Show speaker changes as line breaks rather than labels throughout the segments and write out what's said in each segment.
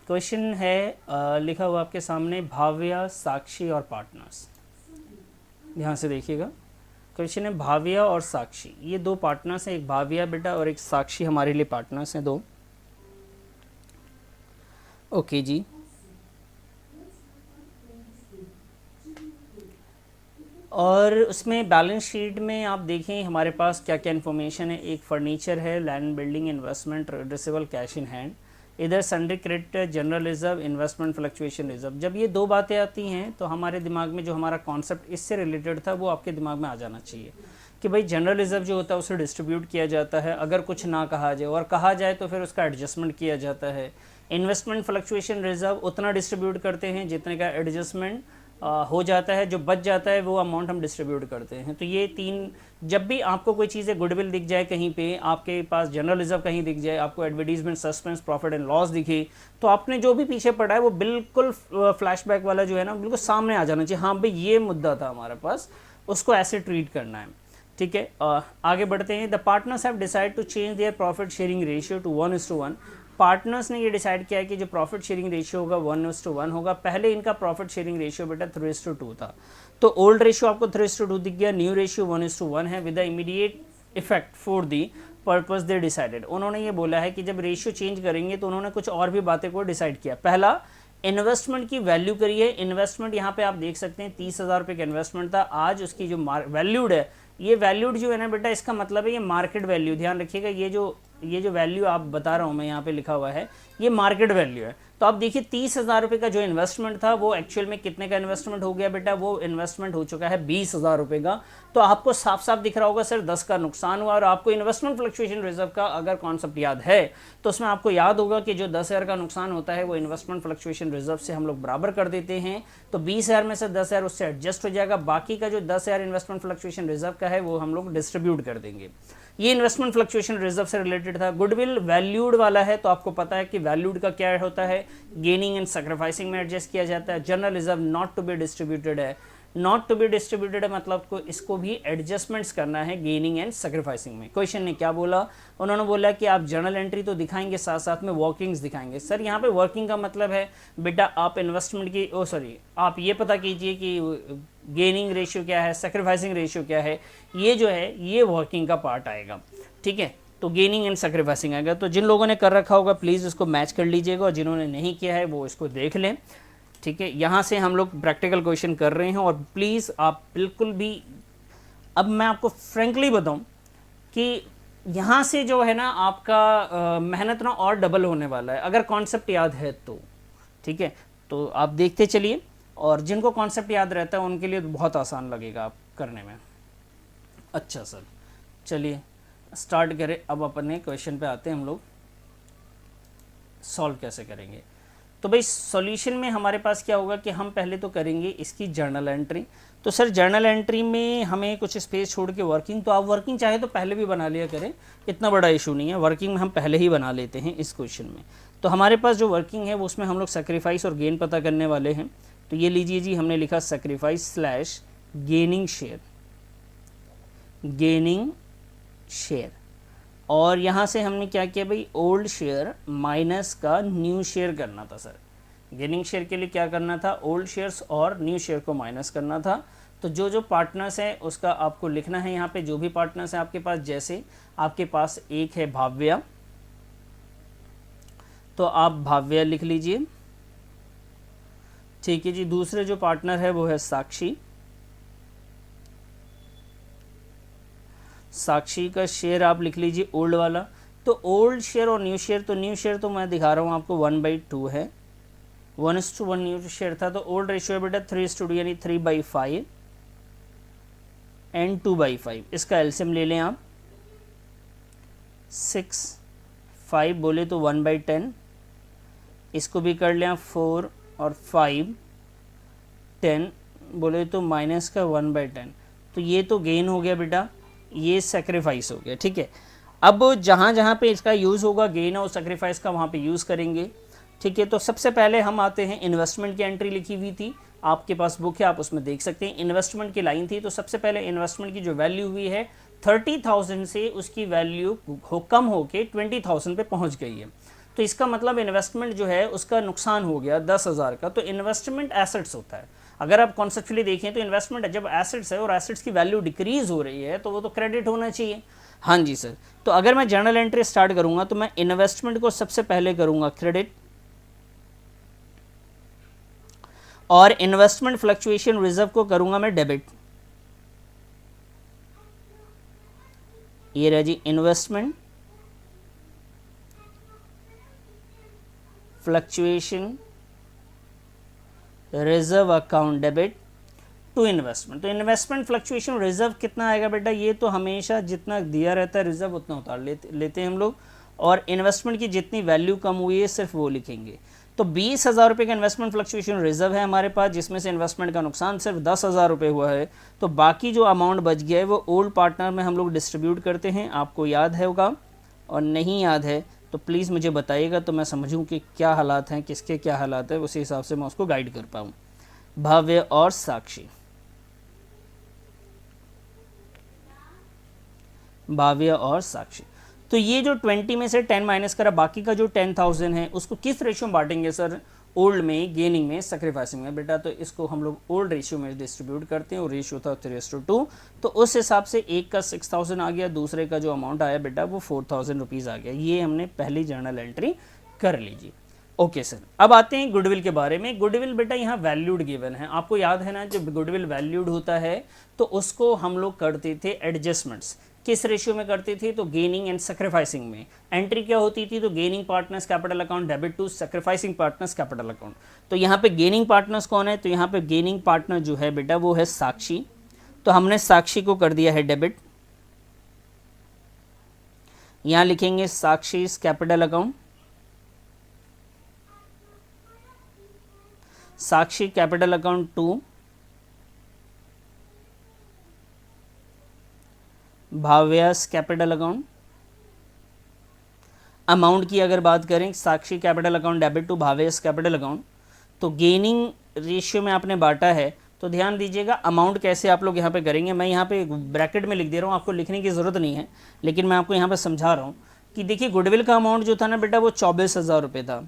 Question है लिखा हुआ आपके सामने, भाव्या, साक्षी और पार्टनर्स। ध्यान से देखिएगा, क्वेश्चन है भाव्या और साक्षी, ये दो पार्टनर्स हैं, एक भाव्या बेटा और एक साक्षी हमारे लिए पार्टनर्स हैं दो। ओके जी, और उसमें बैलेंस शीट में आप देखें हमारे पास क्या क्या इन्फॉर्मेशन है। एक फर्नीचर है, land building, investment, receivable, cash in hand, इधर sundry credit, general reserve, investment, fluctuation reserve. जब ये दो बातें आती हैं तो हमारे दिमाग में जो हमारा कॉन्सेप्ट इससे रिलेटेड था वो आपके दिमाग में आ जाना चाहिए कि भाई जनरल रिजर्व जो होता है उसे डिस्ट्रीब्यूट किया जाता है अगर कुछ ना कहा जाए, और कहा जाए तो फिर उसका एडजस्टमेंट किया जाता है। इन्वेस्टमेंट फ्लक्चुएशन रिजर्व उतना डिस्ट्रीब्यूट करते हैं जितने का एडजस्टमेंट हो जाता है, जो बच जाता है वो अमाउंट हम डिस्ट्रीब्यूट करते हैं। तो ये तीन, जब भी आपको कोई चीज़ें गुडविल दिख जाए कहीं पे, आपके पास जनरल रिजर्व कहीं दिख जाए, आपको advertisement, suspense, profit and loss दिखे, तो आपने जो भी पीछे पढ़ा है वो बिल्कुल फ्लैशबैक वाला जो है ना बिल्कुल सामने आ जाना चाहिए। हाँ भाई ये मुद्दा था हमारे पास, उसको ऐसे ट्रीट करना है। ठीक है, आगे बढ़ते हैं। The partners have decide to change their profit sharing ratio to 1:1। Partners ने ये डिसाइड किया है कि जो प्रॉफिट शेयरिंग रेशियो होगा 1:1 होगा। पहले इनका प्रॉफिट शेयरिंग रेशियो बेटा 3:2 था, तो ओल्ड रेशियो आपको 3:2 दिख गया, न्यू रेशियो 1:1 है with the immediate effect for the purpose they decided. उन्होंने ये बोला है कि जब रेशियो चेंज करेंगे तो उन्होंने कुछ और भी बातें को डिसाइड किया। पहला, इन्वेस्टमेंट की वैल्यू करिए। इन्वेस्टमेंट यहाँ पे आप देख सकते हैं 30,000 रुपये का इन्वेस्टमेंट था, आज उसकी जो वैल्यूड है, ये वैल्यूड जो है ना बेटा इसका मतलब है ये मार्केट वैल्यू। ध्यान रखिएगा, ये जो वैल्यू आप बता रहा हूँ मैं, यहाँ पे लिखा हुआ है ये मार्केट वैल्यू है। तो आप देखिए 30,000 रुपये का जो इन्वेस्टमेंट था वो एक्चुअल में कितने का इन्वेस्टमेंट हो गया बेटा, वो इन्वेस्टमेंट हो चुका है 20,000 रुपये का। तो आपको साफ साफ दिख रहा होगा सर 10 का नुकसान हुआ। और आपको इन्वेस्टमेंट फ्लक्चुएशन रिजर्व का अगर कॉन्सेप्ट याद है तो उसमें आपको याद होगा कि जो 10,000 का नुकसान होता है वो इन्वेस्टमेंट फ्लक्चुएशन रिजर्व से हम लोग बराबर कर देते हैं। तो 20,000 में से 10,000 उससे एडजस्ट हो जाएगा, बाकी का जो 10,000 इन्वेस्टमेंट फ्लक्चुएशन रिजर्व का है वो हम लोग डिस्ट्रीब्यूट कर देंगे। ये इन्वेस्टमेंट फ्लक्चुएशन रिजर्व से रिलेटेड था। गुडविल वैल्यूड वाला है, तो आपको पता है कि वैल्यूड का क्या होता है, गेनिंग एंड सैक्रिफाइसिंग में एडजस्ट किया जाता है। General reserve not to be distributed है, नॉट टू बी डिस्ट्रीब्यूटेड है मतलब को इसको भी एडजस्टमेंट्स करना है गेनिंग एंड सैक्रिफाइसिंग में। क्वेश्चन ने क्या बोला, उन्होंने बोला कि आप जर्नल एंट्री तो दिखाएंगे साथ साथ में वर्किंग्स दिखाएंगे। सर यहाँ पे वर्किंग का मतलब है बेटा आप इन्वेस्टमेंट की आप ये पता कीजिए कि गेनिंग रेशियो क्या है, सैक्रिफाइसिंग रेशियो क्या है, ये जो है ये वर्किंग का पार्ट आएगा। ठीक है, तो गेनिंग एंड सैक्रिफाइसिंग आएगा। तो जिन लोगों ने कर रखा होगा प्लीज़ उसको मैच कर लीजिएगा, और जिन्होंने नहीं किया है वो इसको देख लें। ठीक है, यहाँ से हम लोग प्रैक्टिकल क्वेश्चन कर रहे हैं, और प्लीज़ आप बिल्कुल भी, अब मैं आपको फ्रेंकली बताऊं कि यहाँ से जो है ना आपका मेहनत ना और डबल होने वाला है अगर कॉन्सेप्ट याद है तो। ठीक है, तो आप देखते चलिए, और जिनको कॉन्सेप्ट याद रहता है उनके लिए तो बहुत आसान लगेगा आप करने में। अच्छा सर, चलिए स्टार्ट करें। अब अपने क्वेश्चन पे आते हैं, हम लोग सॉल्व कैसे करेंगे। तो भाई सॉल्यूशन में हमारे पास क्या होगा कि हम पहले तो करेंगे इसकी जर्नल एंट्री। तो सर जर्नल एंट्री में हमें कुछ स्पेस छोड़ के वर्किंग, तो आप वर्किंग चाहे तो पहले भी बना लिया करें, इतना बड़ा इशू नहीं है, वर्किंग में हम पहले ही बना लेते हैं इस क्वेश्चन में। तो हमारे पास जो वर्किंग है वो उसमें हम लोग सेक्रीफाइस और गेन पता करने वाले हैं। तो ये लीजिए जी, हमने लिखा sacrifice slash gaining share, gaining share, और यहाँ से हमने क्या किया भाई, ओल्ड शेयर माइनस का न्यू शेयर करना था। सर गेनिंग शेयर के लिए क्या करना था, ओल्ड शेयर्स और न्यू शेयर को माइनस करना था। तो जो जो पार्टनर्स है उसका आपको लिखना है यहाँ पे, जो भी पार्टनर्स है आपके पास, जैसे आपके पास एक है भाव्या, तो आप भाव्या लिख लीजिए। ठीक है जी, दूसरे जो पार्टनर है वो है साक्षी, साक्षी का शेयर आप लिख लीजिए ओल्ड वाला। तो ओल्ड शेयर और न्यू शेयर, तो न्यू शेयर तो मैं दिखा रहा हूँ आपको 1/2 है, 1:1 न्यू शेयर था। तो ओल्ड रेशियो बेटा 3:2 यानी 3/5 एंड 2/5। इसका एलसीएम ले लें आप, 6 5 बोले तो 1/10, इसको भी कर लें आप 4 और 5 10 बोले तो माइनस का 1/10। तो ये तो गेन हो गया बेटा, ये सेक्रीफाइस हो गया। ठीक है, अब जहाँ जहाँ पे इसका यूज़ होगा गेन और सेक्रीफाइस का वहाँ पे यूज़ करेंगे। ठीक है, तो सबसे पहले हम आते हैं, इन्वेस्टमेंट की एंट्री लिखी हुई थी आपके पास बुक है, आप उसमें देख सकते हैं इन्वेस्टमेंट की लाइन थी। तो सबसे पहले इन्वेस्टमेंट की जो वैल्यू हुई है 30,000 से उसकी वैल्यू कम होके 20,000 पे पहुँच गई है। तो इसका मतलब इन्वेस्टमेंट जो है उसका नुकसान हो गया 10,000 का। तो इन्वेस्टमेंट एसेट्स होता है। अगर आप कॉन्सेप्चुअली देखें तो इन्वेस्टमेंट जब एसेट्स है और एसेट्स की वैल्यू डिक्रीज हो रही है तो वो तो क्रेडिट होना चाहिए। हाँ जी सर। तो अगर मैं जर्नल एंट्री स्टार्ट करूंगा तो मैं इन्वेस्टमेंट को सबसे पहले करूंगा क्रेडिट, और इन्वेस्टमेंट फ्लक्चुएशन रिजर्व को करूंगा मैं डेबिट। ये रहा जी investment fluctuation reserve account debit to investment. तो इन्वेस्टमेंट फ्लक्चुएशन रिजर्व कितना आएगा बेटा, ये तो हमेशा जितना दिया रहता है रिजर्व उतना उतार लेते हैं हम लोग, और इन्वेस्टमेंट की जितनी वैल्यू कम हुई है सिर्फ वो लिखेंगे। तो 20,000 रुपये का इन्वेस्टमेंट फ्लक्चुएशन रिजर्व है हमारे पास, जिसमें से इन्वेस्टमेंट का नुकसान सिर्फ 10,000 रुपये हुआ है। तो बाकी जो अमाउंट बच गया है वो ओल्ड पार्टनर में हम लोग डिस्ट्रीब्यूट करते हैं। आपको याद है होगा, और नहीं याद है तो प्लीज़ मुझे बताइएगा तो मैं समझूं कि क्या हालात हैं, किसके क्या हालात है, उसी हिसाब से मैं उसको गाइड कर पाऊँ। भव्य और साक्षी, भाव्य और साक्षी। तो ये जो 20 में से 10 माइनस करा, बाकी का जो 10,000 है उसको किस रेशियो में बांटेंगे सर, ओल्ड में, गेनिंग में, सेक्रीफाइसिंग में। बेटा तो इसको हम लोग ओल्ड रेशियो में डिस्ट्रीब्यूट करते हैं, और रेशियो था 3:2। तो उस हिसाब से एक का 6,000 आ गया, दूसरे का जो अमाउंट आया बेटा वो 4,000 रुपीज़ आ गया। ये हमने पहली जर्नल एंट्री कर लीजिए। ओके सर, अब आते हैं गुडविल के बारे में। गुडविल बेटा यहाँ वैल्यूड गिवन है, आपको याद है ना, जब गुडविल वैल्यूड होता है तो उसको हम लोग करते थे एडजस्टमेंट्स। किस रेशियो में करते थे, तो गेनिंग एंड सैक्रिफाइसिंग में। एंट्री क्या होती थी, तो gaining partners capital account debit to sacrificing partners capital account. तो यहाँ पे गेनिंग पार्टनर्स कौन है, तो यहाँ पे गेनिंग पार्टनर जो है बेटा वो है साक्षी। तो हमने साक्षी को कर दिया है डेबिट, यहाँ लिखेंगे Sakshi capital account, Sakshi capital account to Bhavya's capital account. Amount की अगर बात करें, Sakshi capital account debit to Bhavya's capital account. तो गेनिंग रेशियो में आपने बांटा है, तो ध्यान दीजिएगा अमाउंट कैसे आप लोग यहाँ पे करेंगे। मैं यहाँ पे ब्रैकेट में लिख दे रहा हूँ, आपको लिखने की ज़रूरत नहीं है, लेकिन मैं आपको यहाँ पे समझा रहा हूँ कि देखिए गुडविल का अमाउंट जो था ना बेटा वो 24,000 रुपये था,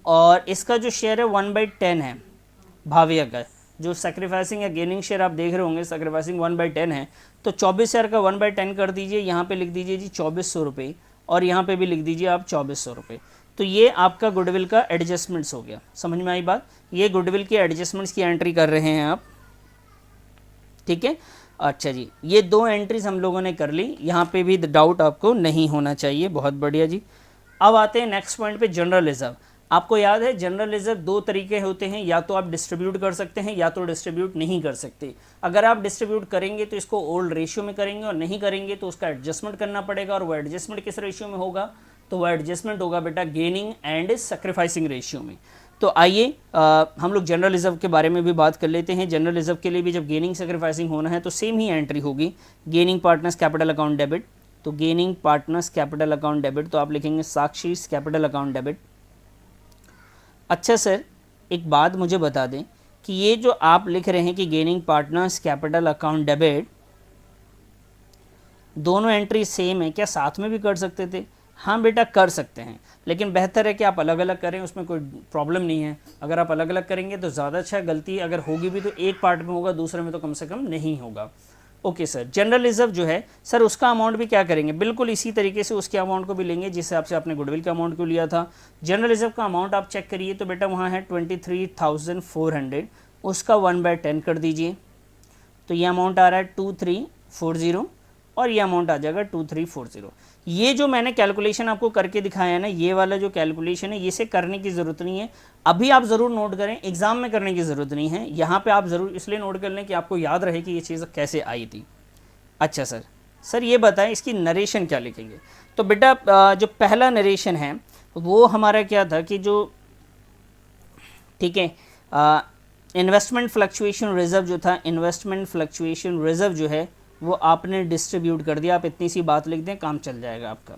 और इसका जो शेयर है 1/10 है भाव्य का। जो सेक्रीफाइसिंग या गेनिंग शेयर आप देख रहे होंगे, सेक्रीफाइसिंग 1/10 है, तो 24,000 का 1/10 कर दीजिए, यहाँ पे लिख दीजिए जी 2400 रुपये, और यहाँ पे भी लिख दीजिए आप 2400 रुपये। तो ये आपका गुडविल का एडजस्टमेंट्स हो गया। समझ में आई बात, ये गुडविल के एडजस्टमेंट्स की एंट्री कर रहे हैं आप, ठीक है। अच्छा जी, ये दो एंट्रीज हम लोगों ने कर ली, यहाँ पे भी डाउट आपको नहीं होना चाहिए। बहुत बढ़िया जी। अब आते हैं नेक्स्ट पॉइंट पे, जनरल रिजर्व। आपको याद है जनरल रिजर्व दो तरीके होते हैं, या तो आप डिस्ट्रीब्यूट कर सकते हैं या तो डिस्ट्रीब्यूट नहीं कर सकते। अगर आप डिस्ट्रीब्यूट करेंगे तो इसको ओल्ड रेशियो में करेंगे, और नहीं करेंगे तो उसका एडजस्टमेंट करना पड़ेगा। और वो एडजस्टमेंट किस रेशियो में होगा, तो वो एडजस्टमेंट होगा बेटा गेनिंग एंड सैक्रिफाइसिंग रेशियो में। तो आइए हम लोग जनरल रिजर्व के बारे में भी बात कर लेते हैं। जनरल रिजर्व के लिए भी जब गेनिंग सैक्रिफाइसिंग होना है तो सेम ही एंट्री होगी, gaining partners capital account debit. तो gaining partners capital account debit, तो आप लिखेंगे साक्षी कैपिटल अकाउंट डेबिट। अच्छा सर, एक बात मुझे बता दें कि ये जो आप लिख रहे हैं कि gaining partners capital account debit, दोनों एंट्री सेम है क्या, साथ में भी कर सकते थे? हाँ बेटा कर सकते हैं, लेकिन बेहतर है कि आप अलग अलग करें, उसमें कोई प्रॉब्लम नहीं है। अगर आप अलग अलग करेंगे तो ज़्यादा अच्छा है, गलती अगर होगी भी तो एक पार्ट में होगा, दूसरे में तो कम से कम नहीं होगा। ओके सर, जनरल रिजर्व जो है सर उसका अमाउंट भी क्या करेंगे, बिल्कुल इसी तरीके से उसके अमाउंट को भी लेंगे जिस हिसाब से आपने गुडविल का अमाउंट को लिया था। जनरल रिजर्व का अमाउंट आप चेक करिए तो बेटा वहाँ है 23,400, उसका 1/10 कर दीजिए, तो ये अमाउंट आ रहा है 2340, और ये अमाउंट आ जाएगा 2340। ये जो मैंने कैलकुलेशन आपको करके दिखाया है ना, ये वाला जो कैलकुलेशन है, इसे करने की ज़रूरत नहीं है, अभी आप ज़रूर नोट करें, एग्ज़ाम में करने की ज़रूरत नहीं है। यहाँ पे आप ज़रूर इसलिए नोट कर लें कि आपको याद रहे कि ये चीज़ कैसे आई थी। अच्छा सर ये बताएं इसकी नरेशन क्या लिखेंगे। तो बेटा जो पहला नरेशन है वो हमारा क्या था कि जो, ठीक है, इन्वेस्टमेंट फ्लक्चुएशन रिजर्व जो था, इन्वेस्टमेंट फ्लक्चुएशन रिजर्व जो है वो आपने डिस्ट्रीब्यूट कर दिया। आप इतनी सी बात लिख दें, काम चल जाएगा आपका।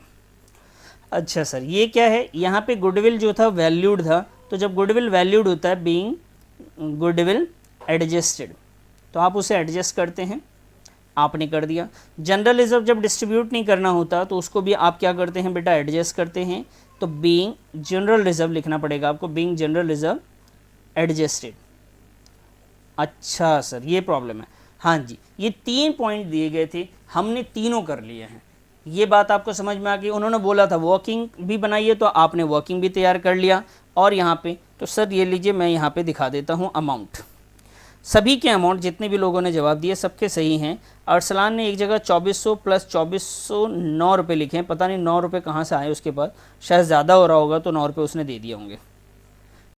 अच्छा सर, ये क्या है, यहाँ पे गुडविल जो था वैल्यूड था, तो जब गुडविल वैल्यूड होता है बीइंग गुडविल एडजस्टेड, तो आप उसे एडजस्ट करते हैं, आपने कर दिया। जनरल रिजर्व जब डिस्ट्रीब्यूट नहीं करना होता तो उसको भी आप क्या करते हैं बेटा, एडजस्ट करते हैं। तो बीइंग जनरल रिजर्व लिखना पड़ेगा आपको, बीइंग जनरल रिजर्व एडजस्टेड। अच्छा सर ये प्रॉब्लम है। हाँ जी, ये 3 पॉइंट दिए गए थे, हमने तीनों कर लिए हैं। ये बात आपको समझ में आ गई। उन्होंने बोला था वर्किंग भी बनाइए, तो आपने वर्किंग भी तैयार कर लिया। और यहाँ पे तो सर ये लीजिए, मैं यहाँ पे दिखा देता हूँ अमाउंट। सभी के अमाउंट जितने भी लोगों ने जवाब दिए सबके सही हैं। अरसलान ने एक जगह 2400 प्लस 2409 रुपये लिखे हैं, पता नहीं 9 रुपये कहाँ से आए उसके बाद, शायद ज़्यादा हो रहा होगा तो 9 रुपये उसने दे दिए होंगे।